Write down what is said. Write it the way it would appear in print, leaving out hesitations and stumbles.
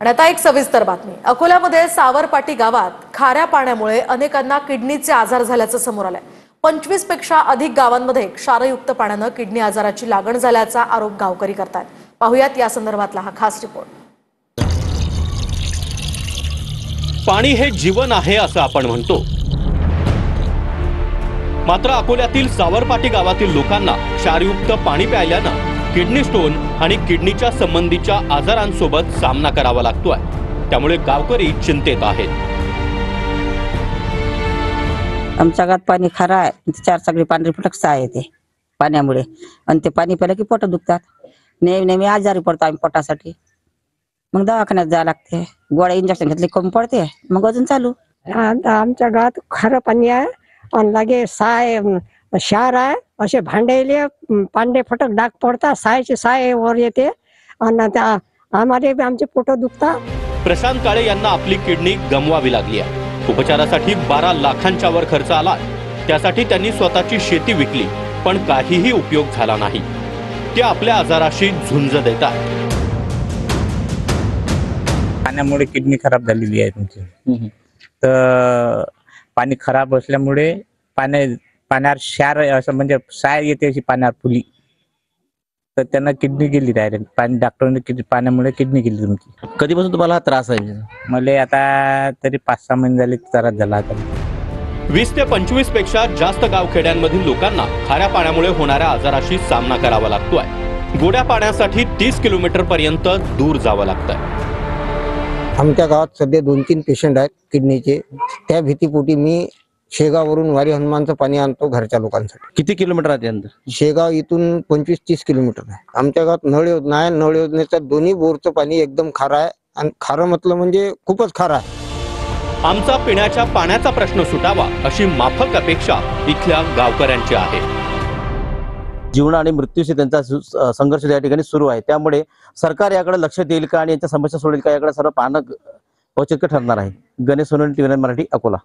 आणि आता एक सविस्तर बातमी। अकोल्यामध्ये सावरपाटी गावात खाऱ्या पाण्यामुळे अनेकांना किडनीचे आजार झाल्याचं समोर आलंय। 25 पेक्षा अधिक गावांमध्ये क्षारयुक्त पाण्याने किडनी आजाराची लागण झाल्याचा आरोप गावकरी करतात। पाहुयात या संदर्भातला हा खास रिपोर्ट। पाणी हे जीवन आहे असं आपण म्हणतो, मात्र अकोल्यातील सावरपाटी गावातील लोकांना क्षारयुक्त पाणी प्यायल्यानं किडनी स्टोन आणि किडनीच्या संबंधीच्या आजारांसोबत सामना करावा लागतोय। त्यामुळे गावकरी चिंतेत आहेत। आमच्या गावात पाणी खारा आहे, चार सगळी पांढरी फटक साय येते पाण्यामुळे, आणि ते पाणी प्यायलं की पोट दुखतात। नेहमी आजारी पडतो आम्ही पोटासाठी, मग दवाखान्यात जावं लागते, गोळ्या इंजेक्शन घेतले कमी पडते, मग अजून चालू। आमच्या गावात खारं पाणी आहे आणि लागे साय क्षार आहे, असे भांडेले पांढरे फटक डाग पडतात, सायचे साय वर येते आणि त्या आम्हाला आमचे पोट दुखतात। प्रशांत काळे यांना आपली किडनी गमवावी लागली आहे। उपचारासाठी 12 लाखांच्या वर खर्च आला। त्यासाठी त्यांनी स्वतःची शेती विकली, पण काहीही उपयोग झाला नाही। ते आपल्या आजाराशी झुंज देतात। पाण्यामुळे किडनी खराब झालेली आहे तुमची। तर पाणी खराब असल्यामुळे पाण्यावर क्षार असं म्हणजे साय येते अशी पाण्यावर फुली, तर त्यांना किडनी गेली डायरेक्ट। पाणी डॉक्टरने पाण्यामुळे किडनी गेली तुमची। कधीपासून तुम्हाला हा त्रास आहे? मला आता तरी 5-6 महिने झाले त्रास झाला आता। 20 ते 25 पेक्षा जास्त गावखेड्यांमधील लोकांना खाऱ्या पाण्यामुळे होणाऱ्या आजाराशी सामना करावा लागतोय। गोड्या पाण्यासाठी 30 किलोमीटर पर्यंत दूर जावं लागतंय। आमच्या गावात सध्या 2-3 पेशंट आहेत किडनीचे। त्या भीतीपोटी मी शेगाववरून वारी हनुमानचं पाणी आणतो घरच्या लोकांसाठी। किती किलोमीटर आहे अंतर? शेगाव इथून 25-30 किलोमीटर आहे। आमच्या गावात नळ योजना आहे। नळ योजनेचं दोन्ही बोरचं पाणी एकदम खारं आहे, आणि खारं म्हटलं म्हणजे खूपच खारं आहे। आमचा पिण्याच्या पाण्याचा प्रश्न सुटावा अशी माफक अपेक्षा इथल्या गावकऱ्यांची आहे। जीवन आणि मृत्यूशी त्यांचा संघर्ष या ठिकाणी सुरू आहे। त्यामुळे सरकार याकडे लक्ष देईल का आणि यांच्या समस्या सोडेल का, याकडे सर्व पाहणं औचित्य ठरणार आहे। गणेश सोनवणे, टीव्ही मराठी, अकोला।